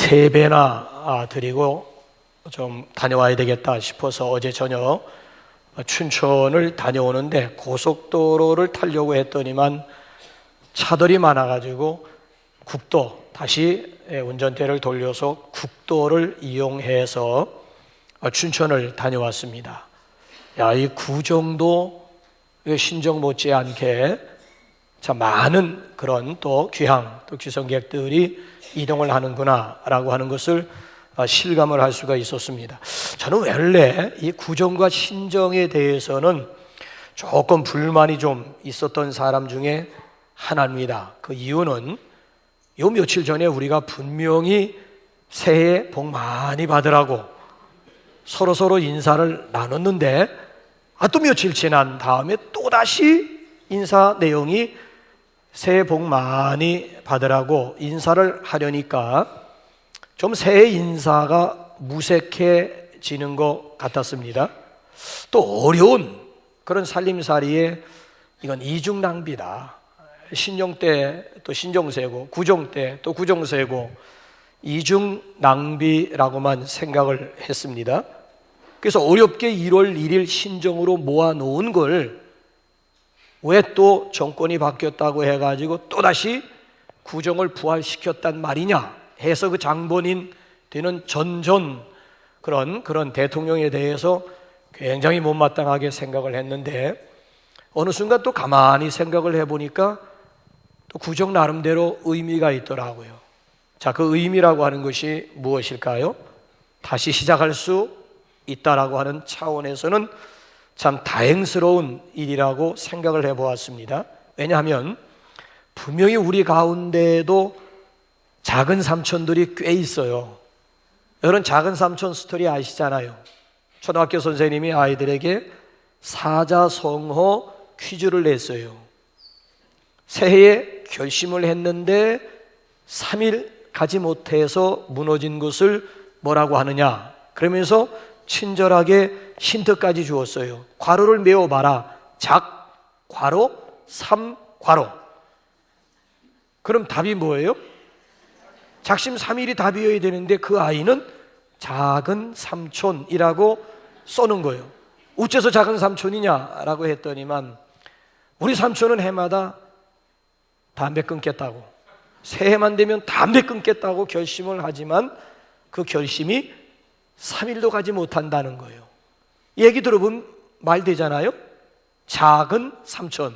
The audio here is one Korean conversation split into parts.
3배나 드리고 좀 다녀와야 되겠다 싶어서 어제 저녁 춘천을 다녀오는데 고속도로를 타려고 했더니만 차들이 많아가지고 국도, 다시 운전대를 돌려서 국도를 이용해서 춘천을 다녀왔습니다. 야, 이 구정도 신정 못지않게 참 많은 그런 또 귀향, 또 귀성객들이 이동을 하는구나 라고 하는 것을 실감을 할 수가 있었습니다. 저는 원래 이 구정과 신정에 대해서는 조금 불만이 좀 있었던 사람 중에 하나입니다. 그 이유는 요 며칠 전에 우리가 분명히 새해 복 많이 받으라고 서로 인사를 나눴는데 또 며칠 지난 다음에 또다시 인사 내용이 새해 복 많이 받으라고 인사를 하려니까 좀 새해 인사가 무색해지는 것 같았습니다. 또 어려운 그런 살림살이에 이건 이중 낭비다. 신정 때 또 신정세고, 구정 때 또 구정세고, 이중 낭비라고만 생각을 했습니다. 그래서 어렵게 1월 1일 신정으로 모아놓은 걸 왜 또 정권이 바뀌었다고 해가지고 또다시 구정을 부활시켰단 말이냐 해서 그 장본인 되는 전전 그런 대통령에 대해서 굉장히 못마땅하게 생각을 했는데 어느 순간 또 가만히 생각을 해보니까 또 구정 나름대로 의미가 있더라고요. 자, 그 의미라고 하는 것이 무엇일까요? 다시 시작할 수 있다라고 하는 차원에서는 참 다행스러운 일이라고 생각을 해보았습니다. 왜냐하면 분명히 우리 가운데에도 작은 삼촌들이 꽤 있어요. 여러분 작은 삼촌 스토리 아시잖아요. 초등학교 선생님이 아이들에게 사자성어 퀴즈를 냈어요. 새해에 결심을 했는데 3일 가지 못해서 무너진 것을 뭐라고 하느냐, 그러면서 친절하게 힌트까지 주었어요. 괄호를 메워봐라. 작, 괄호, 삼, 괄호. 그럼 답이 뭐예요? 작심 3일이 답이어야 되는데 그 아이는 작은 삼촌이라고 써놓은 거예요. 어째서 작은 삼촌이냐라고 했더니만 우리 삼촌은 해마다 담배 끊겠다고, 새해만 되면 담배 끊겠다고 결심을 하지만 그 결심이 3일도 가지 못한다는 거예요. 얘기 들어보면 말 되잖아요. 작은 삼촌.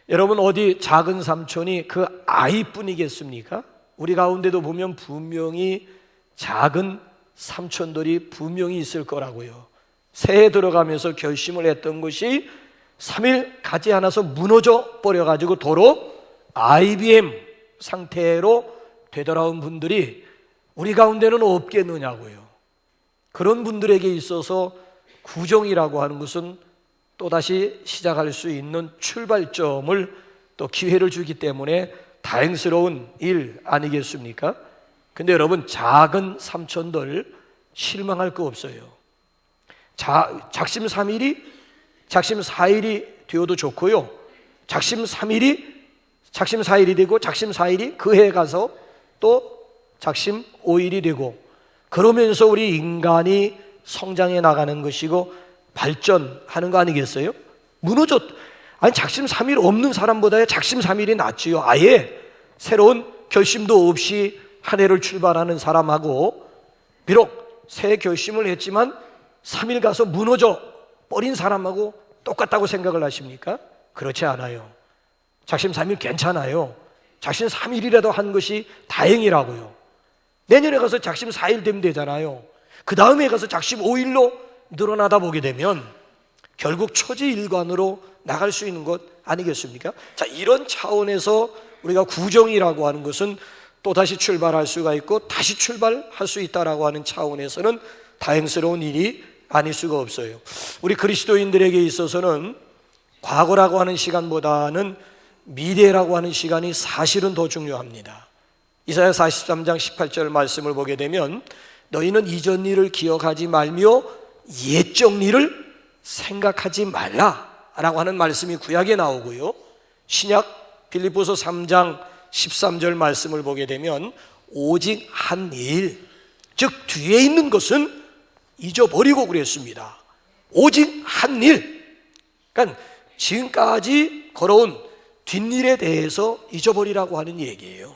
여러분 어디 작은 삼촌이 그 아이뿐이겠습니까? 우리 가운데도 보면 분명히 작은 삼촌들이 분명히 있을 거라고요. 새해 들어가면서 결심을 했던 것이 3일 가지 않아서 무너져 버려가지고 도로 IBM 상태로 되돌아온 분들이 우리 가운데는 없겠느냐고요. 그런 분들에게 있어서 구정이라고 하는 것은 또다시 시작할 수 있는 출발점을 또 기회를 주기 때문에 다행스러운 일 아니겠습니까? 근데 여러분 작은 삼촌들 실망할 거 없어요. 작심 3일이 작심 4일이 되어도 좋고요. 작심 4일이 되고 작심 4일이 그 해에 가서 또 작심 5일이 되고 그러면서 우리 인간이 성장해 나가는 것이고 발전하는 거 아니겠어요? 아니 작심 3일 없는 사람보다 작심 3일이 낫지요. 아예 새로운 결심도 없이 한 해를 출발하는 사람하고 비록 새 결심을 했지만 3일 가서 무너져 버린 사람하고 똑같다고 생각을 하십니까? 그렇지 않아요. 작심 3일 괜찮아요. 작심 3일이라도 한 것이 다행이라고요. 내년에 가서 작심 4일 되면 되잖아요. 그 다음에 가서 작심 5일로 늘어나다 보게 되면 결국 초지일관으로 나갈 수 있는 것 아니겠습니까? 자, 이런 차원에서 우리가 구정이라고 하는 것은 또다시 출발할 수가 있고 다시 출발할 수 있다라고 하는 차원에서는 다행스러운 일이 아닐 수가 없어요. 우리 그리스도인들에게 있어서는 과거라고 하는 시간보다는 미래라고 하는 시간이 사실은 더 중요합니다. 이사야 43장 18절 말씀을 보게 되면 너희는 이전 일을 기억하지 말며 옛적 일을 생각하지 말라라고 하는 말씀이 구약에 나오고요. 신약 빌립보서 3장 13절 말씀을 보게 되면 오직 한 일, 즉 뒤에 있는 것은 잊어버리고 그랬습니다. 오직 한 일. 그러니까 지금까지 걸어온 뒷일에 대해서 잊어버리라고 하는 얘기예요.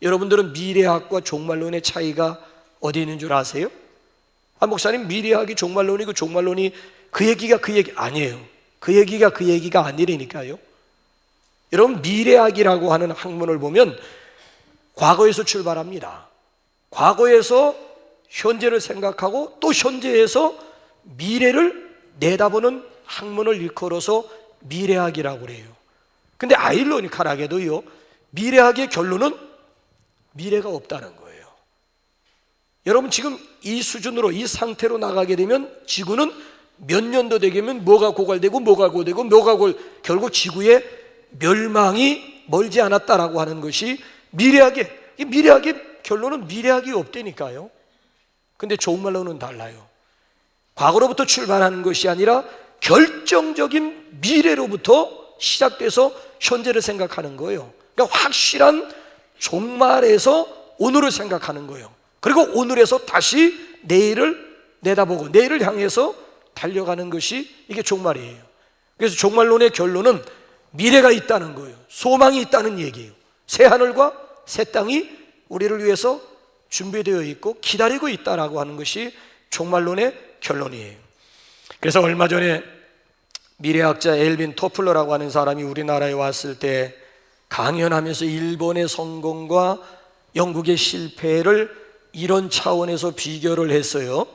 여러분들은 미래학과 종말론의 차이가 어디 있는 줄 아세요? 목사님, 미래학이 종말론이고 종말론이 그 얘기가 그 얘기 아니에요. 그 얘기가 그 얘기가 아니라니까요. 여러분, 미래학이라고 하는 학문을 보면 과거에서 출발합니다. 과거에서 현재를 생각하고 또 현재에서 미래를 내다보는 학문을 일컬어서 미래학이라고 그래요. 근데 아이러니컬하게도요, 미래학의 결론은 미래가 없다는 거예요. 여러분, 지금 이 수준으로, 이 상태로 나가게 되면 지구는 몇 년도 되면 뭐가 고갈되고 뭐가 고되고 결국 지구의 멸망이 멀지 않았다라고 하는 것이 미래학의 결론은 미래학이 없다니까요. 근데 종말론은 달라요. 과거로부터 출발하는 것이 아니라 결정적인 미래로부터 시작돼서 현재를 생각하는 거예요. 그러니까 확실한 종말에서 오늘을 생각하는 거예요. 그리고 오늘에서 다시 내일을 내다보고 내일을 향해서 달려가는 것이 이게 종말이에요. 그래서 종말론의 결론은 미래가 있다는 거예요. 소망이 있다는 얘기예요. 새 하늘과 새 땅이 우리를 위해서 준비되어 있고 기다리고 있다라고 하는 것이 종말론의 결론이에요. 그래서 얼마 전에 미래학자 엘빈 토플러라고 하는 사람이 우리나라에 왔을 때 강연하면서 일본의 성공과 영국의 실패를 이런 차원에서 비교를 했어요.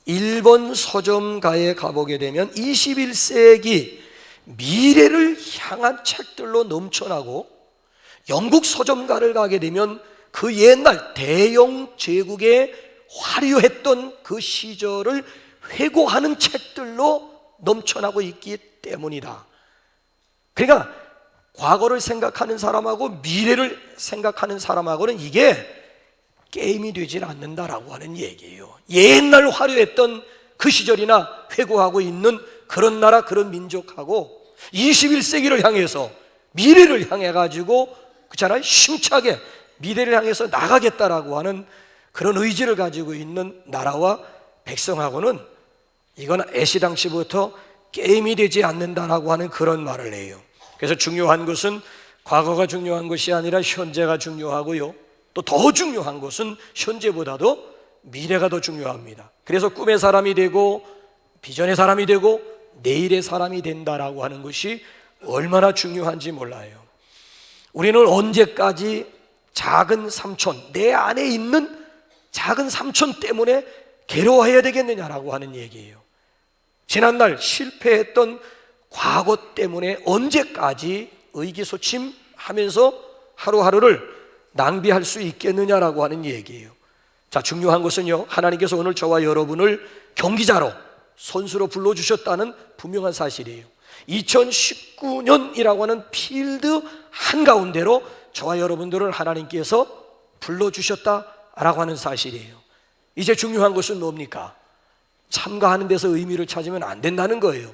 일본 서점가에 가보게 되면 21세기 미래를 향한 책들로 넘쳐나고, 영국 서점가를 가게 되면 그 옛날 대영 제국의 화려했던 그 시절을 회고하는 책들로 넘쳐나고 있기 때문이다. 그러니까 과거를 생각하는 사람하고 미래를 생각하는 사람하고는 이게 게임이 되질 않는다라고 하는 얘기예요. 옛날 화려했던 그 시절이나 회고하고 있는 그런 나라, 그런 민족하고 21세기를 향해서 미래를 향해 가지고 그렇잖아요, 힘차게 미래를 향해서 나가겠다라고 하는 그런 의지를 가지고 있는 나라와 백성하고는 이건 애시당시부터 게임이 되지 않는다라고 하는 그런 말을 해요. 그래서 중요한 것은 과거가 중요한 것이 아니라 현재가 중요하고요, 또 더 중요한 것은 현재보다도 미래가 더 중요합니다. 그래서 꿈의 사람이 되고 비전의 사람이 되고 내일의 사람이 된다라고 하는 것이 얼마나 중요한지 몰라요. 우리는 언제까지 작은 삼촌, 내 안에 있는 작은 삼촌 때문에 괴로워해야 되겠느냐라고 하는 얘기예요. 지난날 실패했던 과거 때문에 언제까지 의기소침하면서 하루하루를 낭비할 수 있겠느냐라고 하는 얘기예요. 자, 중요한 것은요, 하나님께서 오늘 저와 여러분을 경기자로, 선수로 불러주셨다는 분명한 사실이에요. 2019년이라고 하는 필드 한가운데로 저와 여러분들을 하나님께서 불러주셨다라고 하는 사실이에요. 이제 중요한 것은 뭡니까? 참가하는 데서 의미를 찾으면 안 된다는 거예요.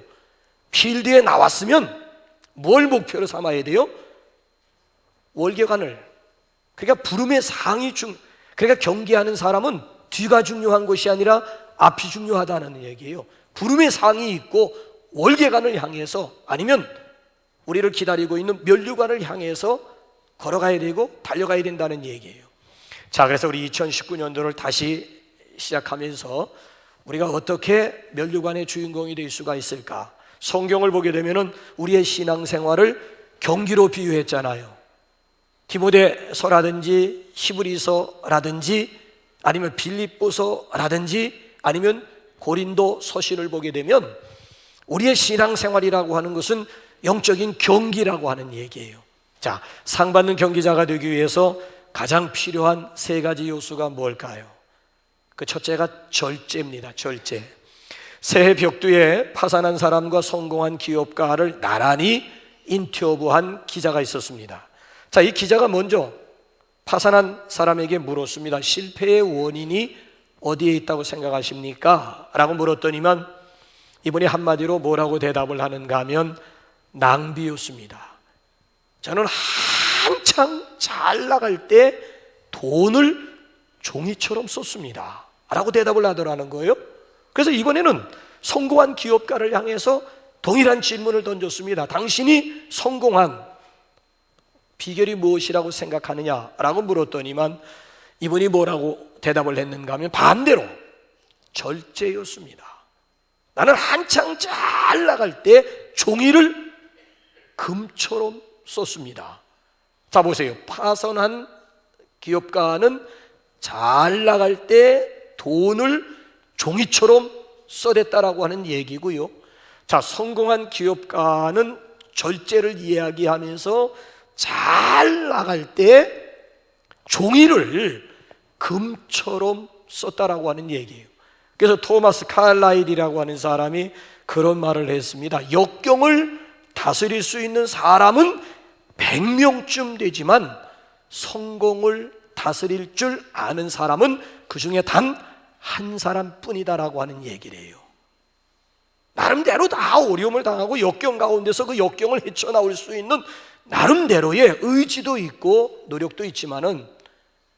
필드에 나왔으면 뭘 목표로 삼아야 돼요? 월계관을. 그러니까 부름의 상이 그러니까 경기하는 사람은 뒤가 중요한 것이 아니라 앞이 중요하다는 얘기예요. 부름의 상이 있고 월계관을 향해서, 아니면 우리를 기다리고 있는 면류관을 향해서 걸어가야 되고 달려가야 된다는 얘기예요. 자, 그래서 우리 2019년도를 다시 시작하면서 우리가 어떻게 면류관의 주인공이 될 수가 있을까? 성경을 보게 되면은 우리의 신앙생활을 경기로 비유했잖아요. 디모데서라든지 히브리서라든지 아니면 빌립보서라든지 아니면 고린도 서신을 보게 되면 우리의 신앙생활이라고 하는 것은 영적인 경기라고 하는 얘기예요. 자, 상받는 경기자가 되기 위해서 가장 필요한 세 가지 요소가 뭘까요? 그 첫째가 절제입니다. 절제. 새해 벽두에 파산한 사람과 성공한 기업가를 나란히 인터뷰한 기자가 있었습니다. 자, 이 기자가 먼저 파산한 사람에게 물었습니다. 실패의 원인이 어디에 있다고 생각하십니까? 라고 물었더니만 이분이 한마디로 뭐라고 대답을 하는가 하면 낭비였습니다. 저는 한창 잘 나갈 때 돈을 종이처럼 썼습니다 라고 대답을 하더라는 거예요. 그래서 이번에는 성공한 기업가를 향해서 동일한 질문을 던졌습니다. 당신이 성공한 비결이 무엇이라고 생각하느냐라고 물었더니만 이분이 뭐라고 대답을 했는가 하면 반대로 절제였습니다. 나는 한창 잘 나갈 때 종이를 금처럼 썼습니다. 자 보세요. 파선한 기업가는 잘 나갈 때 돈을 종이처럼 써댔다라고 하는 얘기고요. 자, 성공한 기업가는 절제를 이야기하면서 잘 나갈 때 종이를 금처럼 썼다라고 하는 얘기예요. 그래서 토마스 칼라일이라고 하는 사람이 그런 말을 했습니다. 역경을 다스릴 수 있는 사람은 100명쯤 되지만 성공을 다스릴 줄 아는 사람은 그 중에 단 한 사람뿐이다라고 하는 얘기를 해요. 나름대로 다 어려움을 당하고 역경 가운데서 그 역경을 헤쳐나올 수 있는 나름대로의 의지도 있고 노력도 있지만은,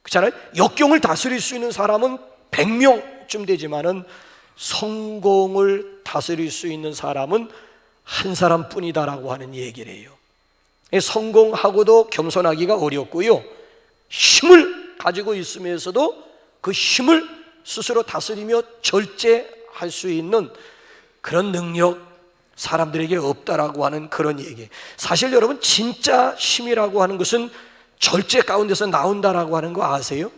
그렇잖아요. 역경을 다스릴 수 있는 사람은 100명쯤 되지만은 성공을 다스릴 수 있는 사람은 한 사람뿐이다라고 하는 얘기를 해요. 성공하고도 겸손하기가 어렵고요, 힘을 가지고 있으면서도 그 힘을 스스로 다스리며 절제할 수 있는 그런 능력 사람들에게 없다라고 하는 그런 얘기. 사실 여러분, 진짜 힘이라고 하는 것은 절제 가운데서 나온다라고 하는 거 아세요?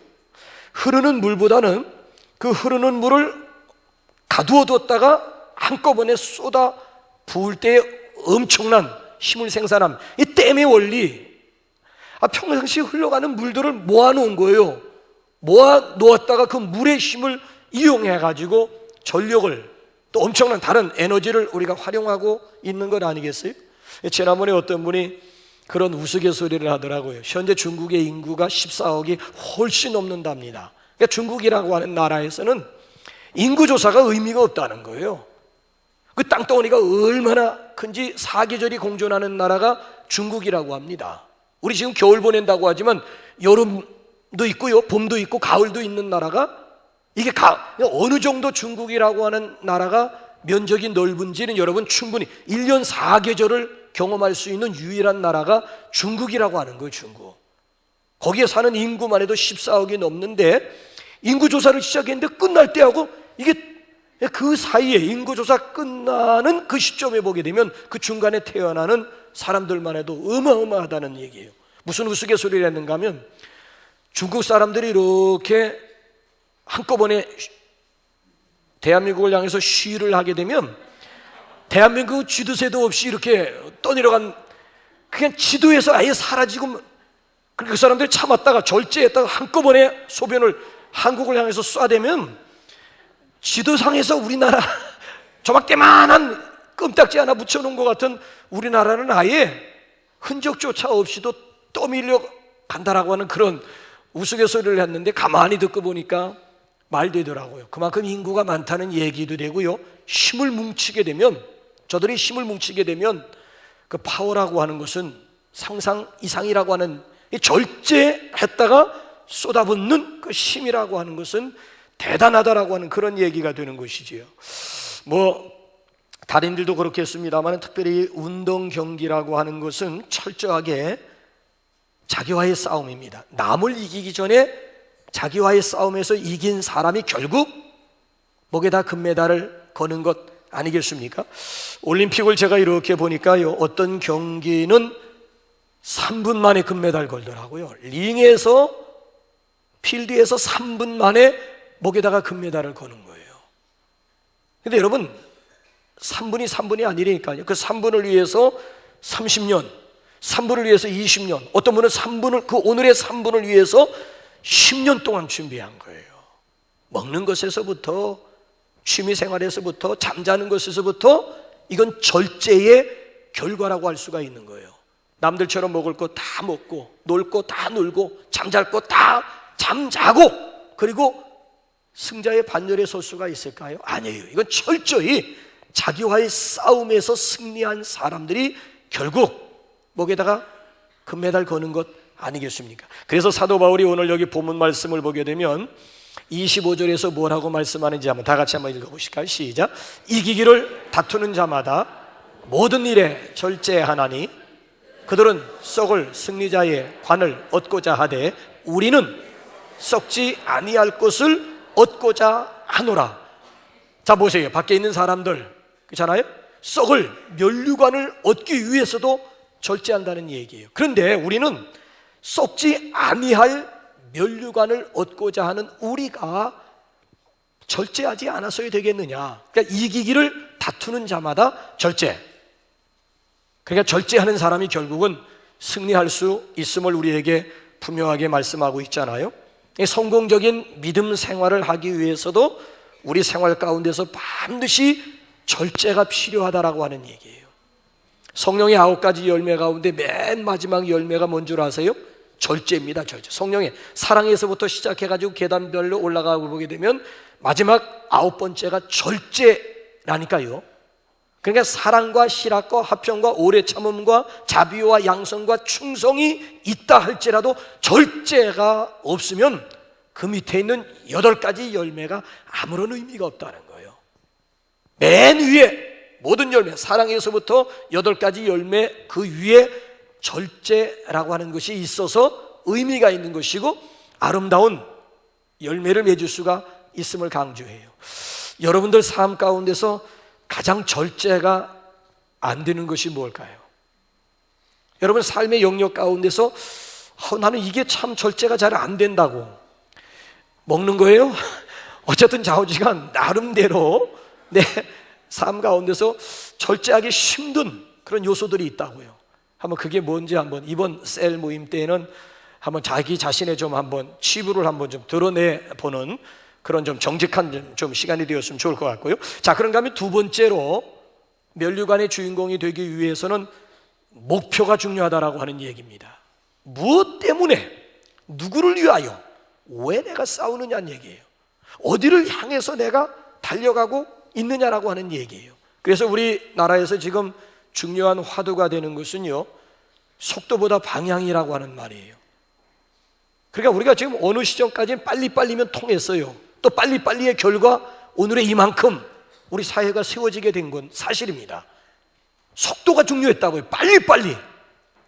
흐르는 물보다는 그 흐르는 물을 가두어 뒀다가 한꺼번에 쏟아 부을 때 엄청난 힘을 생산함. 이 댐의 원리. 평상시 흘러가는 물들을 모아놓은 거예요. 모아놓았다가 그 물의 힘을 이용해가지고 전력을, 또 엄청난 다른 에너지를 우리가 활용하고 있는 것 아니겠어요? 지난번에 어떤 분이 그런 우스갯소리를 하더라고요. 현재 중국의 인구가 14억이 훨씬 넘는답니다. 그러니까 중국이라고 하는 나라에서는 인구조사가 의미가 없다는 거예요. 그 땅덩어리가 얼마나 큰지 사계절이 공존하는 나라가 중국이라고 합니다. 우리 지금 겨울 보낸다고 하지만 여름도 있고요, 봄도 있고 가을도 있는 나라가, 이게 어느 정도 중국이라고 하는 나라가 면적이 넓은지는 여러분 충분히 1년 4계절을 경험할 수 있는 유일한 나라가 중국이라고 하는 거예요. 중국. 거기에 사는 인구만 해도 14억이 넘는데, 인구조사를 시작했는데 끝날 때하고 이게 그 사이에 인구조사 끝나는 그 시점에 보게 되면 그 중간에 태어나는 사람들만 해도 어마어마하다는 얘기예요. 무슨 우스갯소리를 했는가 하면, 중국 사람들이 이렇게 한꺼번에 대한민국을 향해서 시위를 하게 되면 대한민국 쥐도새도 없이 이렇게 떠내려간, 그냥 지도에서 아예 사라지고, 그 사람들이 참았다가 절제했다가 한꺼번에 소변을 한국을 향해서 쏴대면 지도상에서 우리나라 조막대만한 껌딱지 하나 붙여놓은 것 같은 우리나라는 아예 흔적조차 없이도 떠밀려 간다라고 하는 그런 우스갯소리를 했는데, 가만히 듣고 보니까 말 되더라고요. 그만큼 인구가 많다는 얘기도 되고요, 힘을 뭉치게 되면, 저들이 힘을 뭉치게 되면 그 파워라고 하는 것은 상상 이상이라고 하는, 절제했다가 쏟아붓는 그 힘이라고 하는 것은 대단하다라고 하는 그런 얘기가 되는 것이지요. 달인들도 그렇겠습니다만, 특별히 운동 경기라고 하는 것은 철저하게 자기와의 싸움입니다. 남을 이기기 전에 자기와의 싸움에서 이긴 사람이 결국 목에다 금메달을 거는 것 아니겠습니까? 올림픽을 제가 이렇게 보니까요, 어떤 경기는 3분 만에 금메달 걸더라고요. 링에서, 필드에서 3분 만에 목에다가 금메달을 거는 거예요. 근데 여러분, 3분이 아니라니까요. 그 3분을 위해서 30년, 3분을 위해서 20년, 어떤 분은 3분을, 그 오늘의 3분을 위해서 10년 동안 준비한 거예요. 먹는 것에서부터, 취미생활에서부터, 잠자는 것에서부터, 이건 절제의 결과라고 할 수가 있는 거예요. 남들처럼 먹을 거 다 먹고, 놀 거 다 놀고, 잠잘 거 다 잠자고, 그리고 승자의 반열에 설 수가 있을까요? 아니에요. 이건 철저히 자기와의 싸움에서 승리한 사람들이 결국 목에다가 금메달 거는 것 아니겠습니까? 그래서 사도 바울이 오늘 여기 본문 말씀을 보게 되면 25절에서 뭐라고 말씀하는지 한번 다 같이 한번 읽어보실까요? 시작. 이기기를 다투는 자마다 모든 일에 절제하나니 그들은 썩을 승리자의 관을 얻고자 하되 우리는 썩지 아니할 것을 얻고자 하노라. 자 보세요. 밖에 있는 사람들 그렇잖아요? 썩을 면류관을 얻기 위해서도 절제한다는 얘기예요. 그런데 우리는 썩지 아니할 면류관을 얻고자 하는 우리가 절제하지 않았어야 되겠느냐. 그러니까 이기기를 다투는 자마다 절제. 그러니까 절제하는 사람이 결국은 승리할 수 있음을 우리에게 분명하게 말씀하고 있잖아요. 성공적인 믿음 생활을 하기 위해서도 우리 생활 가운데서 반드시 절제가 필요하다라고 하는 얘기예요. 성령의 9가지 열매 가운데 맨 마지막 열매가 뭔 줄 아세요? 절제입니다. 절제. 성령의 사랑에서부터 시작해가지고 계단별로 올라가고 보게 되면 마지막 9번째가 절제라니까요. 그러니까 사랑과 실학과 화평과 오래 참음과 자비와 양성과 충성이 있다 할지라도 절제가 없으면 그 밑에 있는 8가지 열매가 아무런 의미가 없다는 거예요. 맨 위에 모든 열매, 사랑에서부터 8가지 열매 그 위에 절제라고 하는 것이 있어서 의미가 있는 것이고 아름다운 열매를 맺을 수가 있음을 강조해요. 여러분들 삶 가운데서 가장 절제가 안 되는 것이 뭘까요? 여러분 삶의 영역 가운데서 나는 이게 참 절제가 잘 안 된다고 먹는 거예요? 어쨌든 좌우지간 나름대로 내 삶 가운데서 절제하기 힘든 그런 요소들이 있다고요. 한번 그게 뭔지 한번 이번 셀 모임 때에는 한번 자기 자신의 좀 한번 치부를 한번 좀 드러내 보는 그런 좀 정직한 좀 시간이 되었으면 좋을 것 같고요. 자, 그런가 하면 두 번째로 면류관의 주인공이 되기 위해서는 목표가 중요하다라고 하는 얘기입니다. 무엇 때문에, 누구를 위하여, 왜 내가 싸우느냐는 얘기예요. 어디를 향해서 내가 달려가고 있느냐라고 하는 얘기예요. 그래서 우리나라에서 지금 중요한 화두가 되는 것은요, 속도보다 방향이라고 하는 말이에요. 그러니까 우리가 지금 어느 시점까지는 빨리빨리면 통했어요. 또 빨리빨리의 결과 오늘의 이만큼 우리 사회가 세워지게 된 건 사실입니다. 속도가 중요했다고요. 빨리빨리.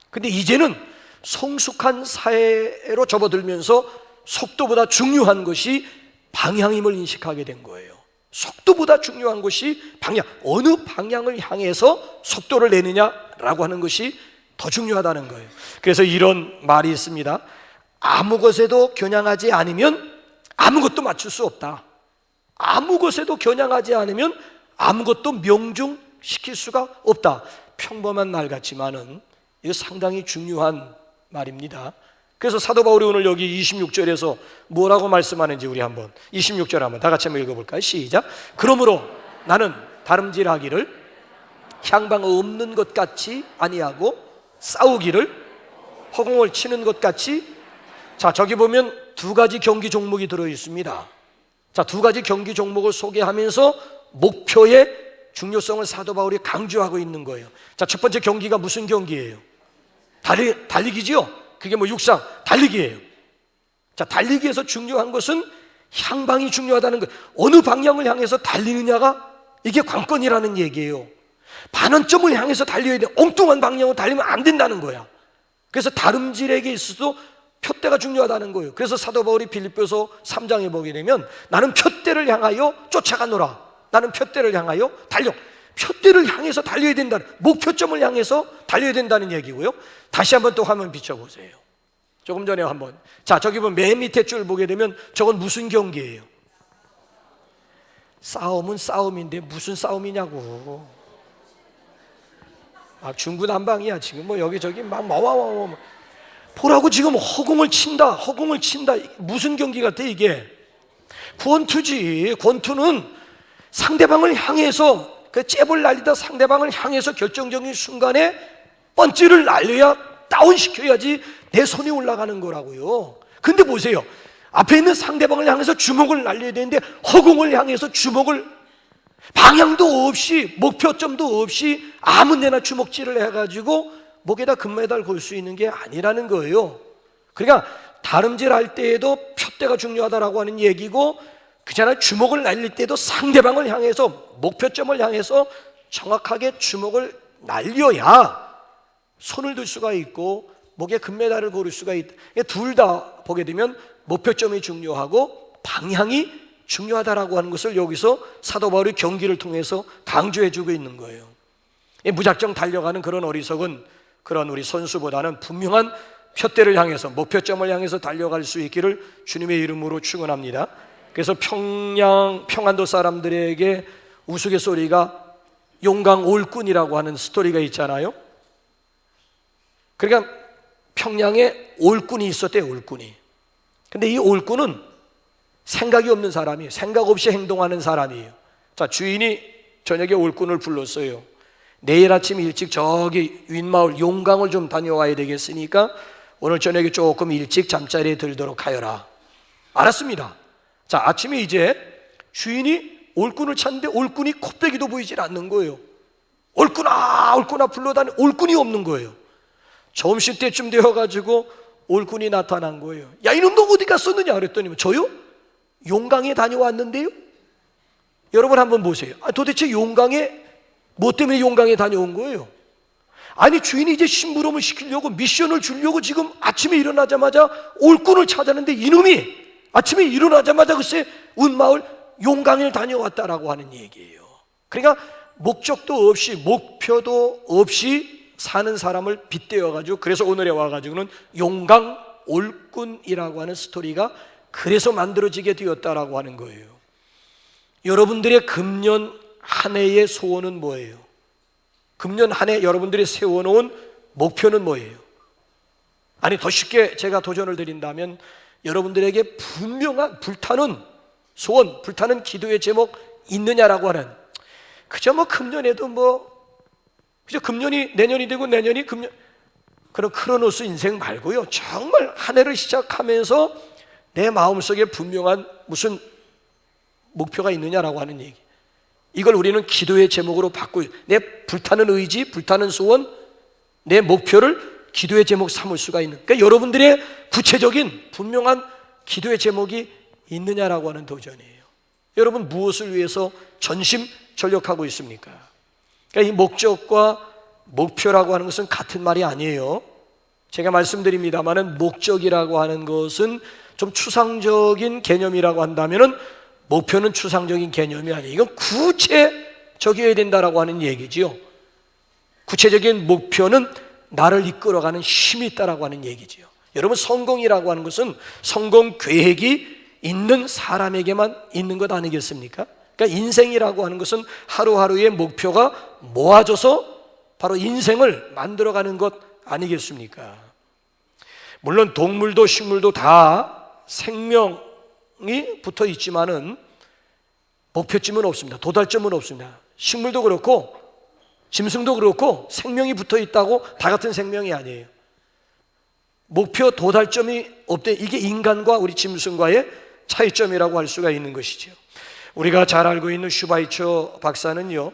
근데 이제는 성숙한 사회로 접어들면서 속도보다 중요한 것이 방향임을 인식하게 된 거예요. 속도보다 중요한 것이 방향, 어느 방향을 향해서 속도를 내느냐라고 하는 것이 더 중요하다는 거예요. 그래서 이런 말이 있습니다. 아무 것에도 겨냥하지 않으면 아무것도 맞출 수 없다. 아무 것에도 겨냥하지 않으면 아무것도 명중시킬 수가 없다. 평범한 말 같지만은 이거 상당히 중요한 말입니다. 그래서 사도 바울이 오늘 여기 26절에서 뭐라고 말씀하는지 우리 한번 26절 한번 다 같이 한번 읽어볼까요? 시작. 그러므로 나는 다름질하기를 향방 없는 것 같이 아니하고 싸우기를 허공을 치는 것 같이. 자, 저기 보면 두 가지 경기 종목이 들어 있습니다. 자, 두 가지 경기 종목을 소개하면서 목표의 중요성을 사도 바울이 강조하고 있는 거예요. 자, 첫 번째 경기가 무슨 경기예요? 달리기지요? 그게 뭐 육상, 달리기예요. 자, 달리기에서 중요한 것은 향방이 중요하다는 거예요. 어느 방향을 향해서 달리느냐가 이게 관건이라는 얘기예요. 반환점을 향해서 달려야 돼. 엉뚱한 방향으로 달리면 안 된다는 거야. 그래서 다름질에게 있어서 표대가 중요하다는 거예요. 그래서 사도 바울이 빌립보서 3장에 보게 되면 나는 표대를 향하여 쫓아가노라. 나는 표대를 향하여 달려. 표대를 향해서 달려야 된다는, 목표점을 향해서 달려야 된다는 얘기고요. 다시 한번 또 화면 비춰보세요. 조금 전에 한번. 자, 저기 보면 맨 밑에 줄 보게 되면 저건 무슨 경기예요? 싸움은 싸움인데 무슨 싸움이냐고. 중구난방이야. 지금 뭐 여기저기 막 와와와 보라고 지금 허공을 친다. 무슨 경기 같아 이게? 권투지. 권투는 상대방을 향해서 그 잽을 날리다 상대방을 향해서 결정적인 순간에 펀치를 날려야 다운시켜야지 내 손이 올라가는 거라고요. 근데 보세요. 앞에 있는 상대방을 향해서 주먹을 날려야 되는데 허공을 향해서 주먹을 방향도 없이 목표점도 없이 아무 데나 주먹질을 해가지고 목에다 금메달 걸 수 있는 게 아니라는 거예요. 그러니까 다름질 할 때에도 푯대가 중요하다라고 하는 얘기고, 그잖아요. 주먹을 날릴 때도 상대방을 향해서, 목표점을 향해서 정확하게 주먹을 날려야 손을 들 수가 있고 목에 금메달을 고를 수가 있다. 둘 다 보게 되면 목표점이 중요하고 방향이 중요하다라고 하는 것을 여기서 사도 바울이 경기를 통해서 강조해 주고 있는 거예요. 무작정 달려가는 그런 어리석은 그런 우리 선수보다는 분명한 푯대를 향해서, 목표점을 향해서 달려갈 수 있기를 주님의 이름으로 축원합니다. 그래서 평안도 사람들에게 우스갯소리가 용강 올꾼이라고 하는 스토리가 있잖아요. 그러니까 평양에 올꾼이 있었대요. 올꾼이. 근데 이 올꾼은 생각이 없는 사람이에요. 생각 없이 행동하는 사람이에요. 자, 주인이 저녁에 올꾼을 불렀어요. 내일 아침 일찍 저기 윗마을 용강을 좀 다녀와야 되겠으니까 오늘 저녁에 조금 일찍 잠자리에 들도록 하여라. 알았습니다. 자, 아침에 이제 주인이 올꾼을 찾는데 올꾼이 코빼기도 보이질 않는 거예요. 올꾼아 올꾼아 불러다니 올꾼이 없는 거예요. 점심때쯤 되어가지고 올꾼이 나타난 거예요. 야, 이놈 너 어디 갔었느냐 그랬더니, 저요? 용강에 다녀왔는데요. 여러분 한번 보세요. 도대체 용강에 뭐 때문에 용강에 다녀온 거예요? 아니, 주인이 이제 심부름을 시키려고 미션을 주려고 지금 아침에 일어나자마자 올꾼을 찾았는데 이놈이 아침에 일어나자마자 글쎄 운마을 용강에 다녀왔다라고 하는 얘기예요. 그러니까 목적도 없이 목표도 없이 사는 사람을 빗대어가지고, 그래서 오늘에 와가지고는 용강 올꾼이라고 하는 스토리가 그래서 만들어지게 되었다라고 하는 거예요. 여러분들의 금년 한 해의 소원은 뭐예요? 금년 한 해 여러분들이 세워놓은 목표는 뭐예요? 아니, 더 쉽게 제가 도전을 드린다면 여러분들에게 분명한 불타는 소원, 불타는 기도의 제목 있느냐라고 하는, 그저 뭐 금년에도 그저 금년이 내년이 되고 내년이 금년, 그런 크로노스 인생 말고요, 정말 한 해를 시작하면서 내 마음속에 분명한 무슨 목표가 있느냐라고 하는 얘기, 이걸 우리는 기도의 제목으로 바꾸요. 내 불타는 의지, 불타는 소원, 내 목표를 기도의 제목 삼을 수가 있는, 그러니까 여러분들의 구체적인 분명한 기도의 제목이 있느냐라고 하는 도전이에요. 여러분 무엇을 위해서 전심전력하고 있습니까? 그러니까 이 목적과 목표라고 하는 것은 같은 말이 아니에요. 제가 말씀드립니다마는 목적이라고 하는 것은 좀 추상적인 개념이라고 한다면은 목표는 추상적인 개념이 아니에요. 이건 구체적이어야 된다라고 하는 얘기지요. 구체적인 목표는 나를 이끌어가는 힘이 있다라고 하는 얘기지요. 여러분, 성공이라고 하는 것은 성공 계획이 있는 사람에게만 있는 것 아니겠습니까? 그러니까 인생이라고 하는 것은 하루하루의 목표가 모아져서 바로 인생을 만들어가는 것 아니겠습니까? 물론 동물도 식물도 다 생명이 붙어 있지만은 목표점은 없습니다. 도달점은 없습니다. 식물도 그렇고 짐승도 그렇고 생명이 붙어 있다고 다 같은 생명이 아니에요. 목표 도달점이 없대. 이게 인간과 우리 짐승과의 차이점이라고 할 수가 있는 것이죠. 우리가 잘 알고 있는 슈바이처 박사는요,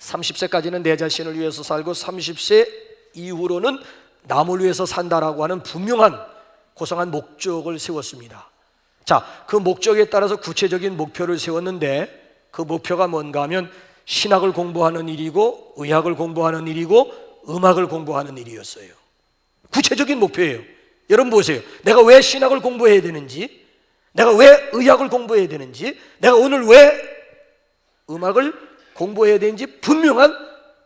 30세까지는 내 자신을 위해서 살고 30세 이후로는 남을 위해서 산다라고 하는 분명한 고상한 목적을 세웠습니다. 자, 그 목적에 따라서 구체적인 목표를 세웠는데 그 목표가 뭔가 하면 신학을 공부하는 일이고 의학을 공부하는 일이고 음악을 공부하는 일이었어요. 구체적인 목표예요. 여러분 보세요. 내가 왜 신학을 공부해야 되는지, 내가 왜 의학을 공부해야 되는지, 내가 오늘 왜 음악을 공부해야 되는지 분명한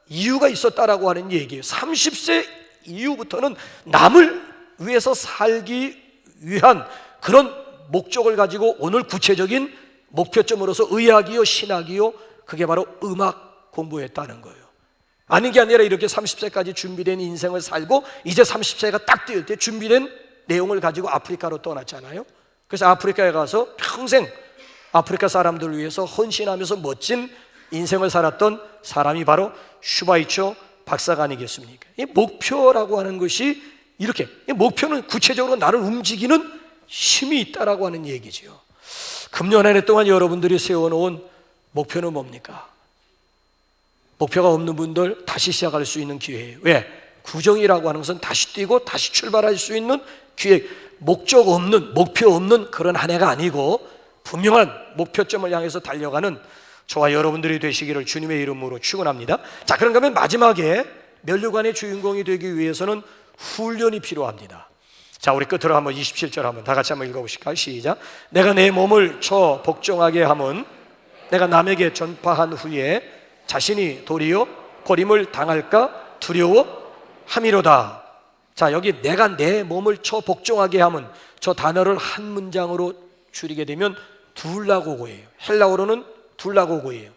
이유가 있었다라고 하는 얘기예요. 30세 이후부터는 남을 위해서 살기 위한 그런 목적을 가지고 오늘 구체적인 목표점으로서 의학이요 신학이요 그게 바로 음악 공부했다는 거예요. 아닌 게 아니라 이렇게 30세까지 준비된 인생을 살고 이제 30세가 딱 되을 때 준비된 내용을 가지고 아프리카로 떠났잖아요. 그래서 아프리카에 가서 평생 아프리카 사람들을 위해서 헌신하면서 멋진 인생을 살았던 사람이 바로 슈바이처 박사가 아니겠습니까? 이 목표라고 하는 것이 이렇게, 이 목표는 구체적으로 나를 움직이는 힘이 있다라고 하는 얘기죠. 금년 한 해 동안 여러분들이 세워놓은 목표는 뭡니까? 목표가 없는 분들 다시 시작할 수 있는 기회예요. 왜? 구정이라고 하는 것은 다시 뛰고 다시 출발할 수 있는 기획, 목적 없는, 목표 없는 그런 한 해가 아니고 분명한 목표점을 향해서 달려가는 저와 여러분들이 되시기를 주님의 이름으로 축원합니다. 자, 그런가 하면 마지막에 면류관의 주인공이 되기 위해서는 훈련이 필요합니다. 자, 우리 끝으로 한번 27절 한번 다 같이 한번 읽어보실까요? 시작. 내가 내 몸을 쳐 복종하게 함은 내가 남에게 전파한 후에 자신이 도리어 버림을 당할까 두려워함이로다. 자, 여기 내가 내 몸을 쳐 복종하게 함은 저 단어를 한 문장으로 줄이게 되면 둘라고고예요. 헬라어로는 둘라고고예요.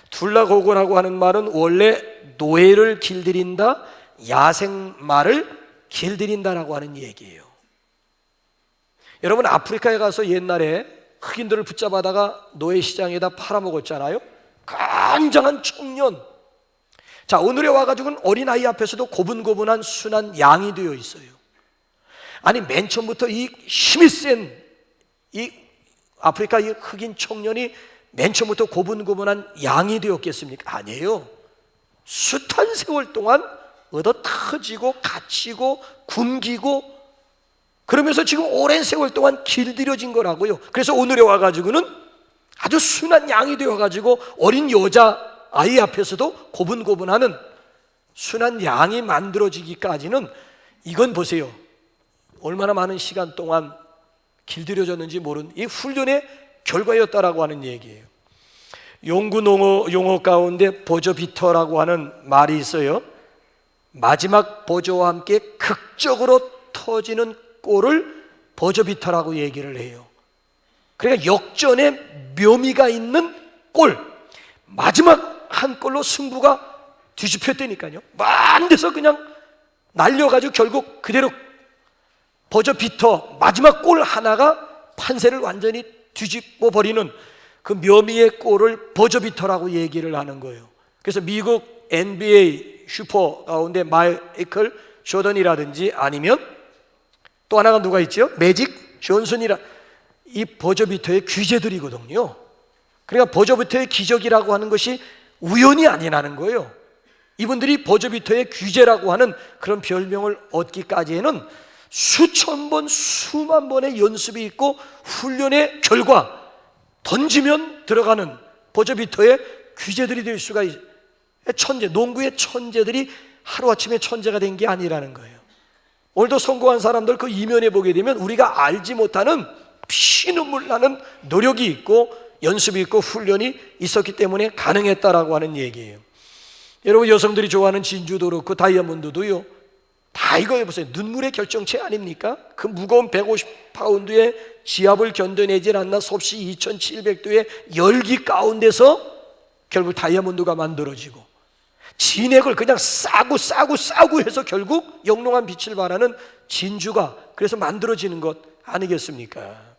둘라고고라고 하는 말은 원래 노예를 길들인다, 야생마를 길들인다라고 하는 얘기예요. 여러분, 아프리카에 가서 옛날에 흑인들을 붙잡아다가 노예시장에다 팔아먹었잖아요. 굉장한 청년. 자, 오늘에 와가지고는 어린아이 앞에서도 고분고분한 순한 양이 되어 있어요. 아니, 맨 처음부터 이 힘이 센 이 아프리카 이 흑인 청년이 맨 처음부터 고분고분한 양이 되었겠습니까? 아니에요. 숱한 세월 동안 얻어 터지고 갇히고 굶기고 그러면서 지금 오랜 세월 동안 길들여진 거라고요. 그래서 오늘에 와가지고는 아주 순한 양이 되어가지고 어린 여자 아이 앞에서도 고분고분하는 순한 양이 만들어지기까지는 이건 보세요. 얼마나 많은 시간 동안 길들여졌는지 모르는 이 훈련의 결과였다라고 하는 얘기예요. 영구 용어 가운데 버저비터라고 하는 말이 있어요. 마지막 버저와 함께 극적으로 터지는 골을 버저비터라고 얘기를 해요. 그러니까 역전의 묘미가 있는 골, 마지막 한 골로 승부가 뒤집혔다니까요. 먼 데서 그냥 날려가지고 결국 그대로 버저비터 마지막 골 하나가 판세를 완전히 뒤집어 버리는 그 묘미의 골을 버저비터라고 얘기를 하는 거예요. 그래서 미국 NBA 슈퍼 가운데 마이클 조던이라든지 아니면 또 하나가 누가 있죠? 매직 존슨이라, 이 버저비터의 귀재들이거든요. 그러니까 버저비터의 기적이라고 하는 것이 우연이 아니라는 거예요. 이분들이 버저비터의 귀재라고 하는 그런 별명을 얻기까지에는 수천 번, 수만 번의 연습이 있고 훈련의 결과 던지면 들어가는 버저비터의 귀재들이 될 수가 있어요. 천재, 농구의 천재들이 하루아침에 천재가 된 게 아니라는 거예요. 오늘도 성공한 사람들 그 이면에 보게 되면 우리가 알지 못하는 피눈물 나는 노력이 있고 연습이 있고 훈련이 있었기 때문에 가능했다라고 하는 얘기예요. 여러분, 여성들이 좋아하는 진주도 그렇고 다이아몬드도요, 다 이거 해보세요. 눈물의 결정체 아닙니까? 그 무거운 150파운드의 지압을 견뎌내질 않나 섭씨 2700도의 열기 가운데서 결국 다이아몬드가 만들어지고, 진액을 그냥 싸고 해서 결국 영롱한 빛을 발하는 진주가 그래서 만들어지는 것 아니겠습니까?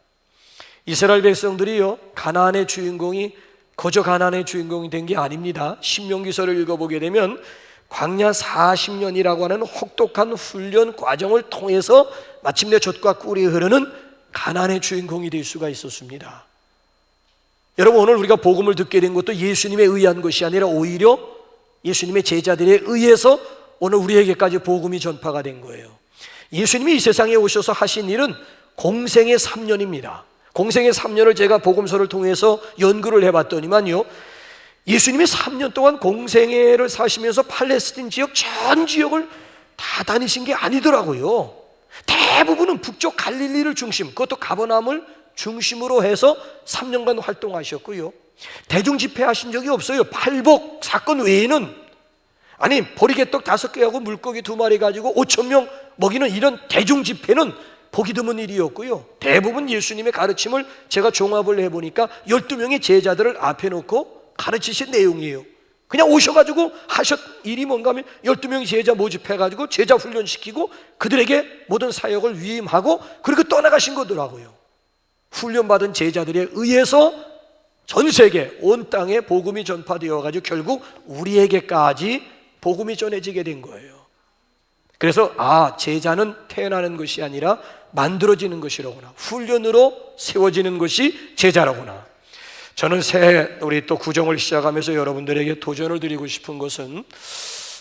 이스라엘 백성들이요, 가나안의 주인공이 거저 가나안의 주인공이 된 게 아닙니다. 신명기서를 읽어보게 되면 광야 40년이라고 하는 혹독한 훈련 과정을 통해서 마침내 젖과 꿀이 흐르는 가나안의 주인공이 될 수가 있었습니다. 여러분, 오늘 우리가 복음을 듣게 된 것도 예수님에 의한 것이 아니라 오히려 예수님의 제자들에 의해서 오늘 우리에게까지 복음이 전파가 된 거예요. 예수님이 이 세상에 오셔서 하신 일은 공생의 3년입니다. 공생의 3년을 제가 복음서를 통해서 연구를 해봤더니만요, 예수님이 3년 동안 공생애를 사시면서 팔레스틴 지역 전 지역을 다 다니신 게 아니더라고요. 대부분은 북쪽 갈릴리를 중심, 그것도 가버나움을 중심으로 해서 3년간 활동하셨고요, 대중 집회하신 적이 없어요. 팔복 사건 외에는. 아니, 보리개떡 5개하고 물고기 2마리 가지고 5,000명 먹이는 이런 대중 집회는 보기 드문 일이었고요, 대부분 예수님의 가르침을 제가 종합을 해보니까 12명의 제자들을 앞에 놓고 가르치신 내용이에요. 그냥 오셔가지고 하셨 일이 뭔가 하면 12명의 제자 모집해가지고 제자 훈련시키고 그들에게 모든 사역을 위임하고 그리고 떠나가신 거더라고요. 훈련받은 제자들에 의해서 전 세계 온 땅에 복음이 전파되어가지고 결국 우리에게까지 복음이 전해지게 된 거예요. 그래서 제자는 태어나는 것이 아니라 만들어지는 것이로구나, 훈련으로 세워지는 것이 제자로구나. 저는 새해 우리 또 구정을 시작하면서 여러분들에게 도전을 드리고 싶은 것은,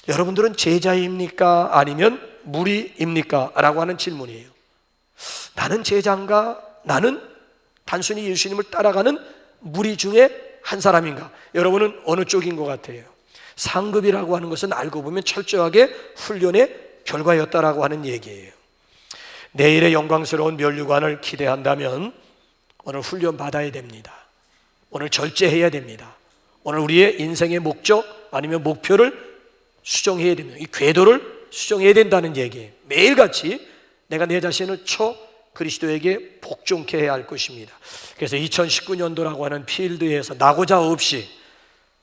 여러분들은 제자입니까? 아니면 무리입니까? 라고 하는 질문이에요. 나는 제자인가? 나는 단순히 예수님을 따라가는 무리 중에 한 사람인가? 여러분은 어느 쪽인 것 같아요? 상급이라고 하는 것은 알고 보면 철저하게 훈련의 결과였다라고 하는 얘기예요. 내일의 영광스러운 면류관을 기대한다면 오늘 훈련 받아야 됩니다. 오늘 절제해야 됩니다. 오늘 우리의 인생의 목적 아니면 목표를 수정해야 됩니다. 이 궤도를 수정해야 된다는 얘기예요. 매일같이 내가 내 자신을 그리스도에게 복종케 해야 할 것입니다. 그래서 2019년도라고 하는 필드에서 나고자 없이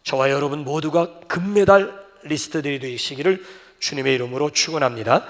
저와 여러분 모두가 금메달 리스트들이 되시기를 주님의 이름으로 축원합니다.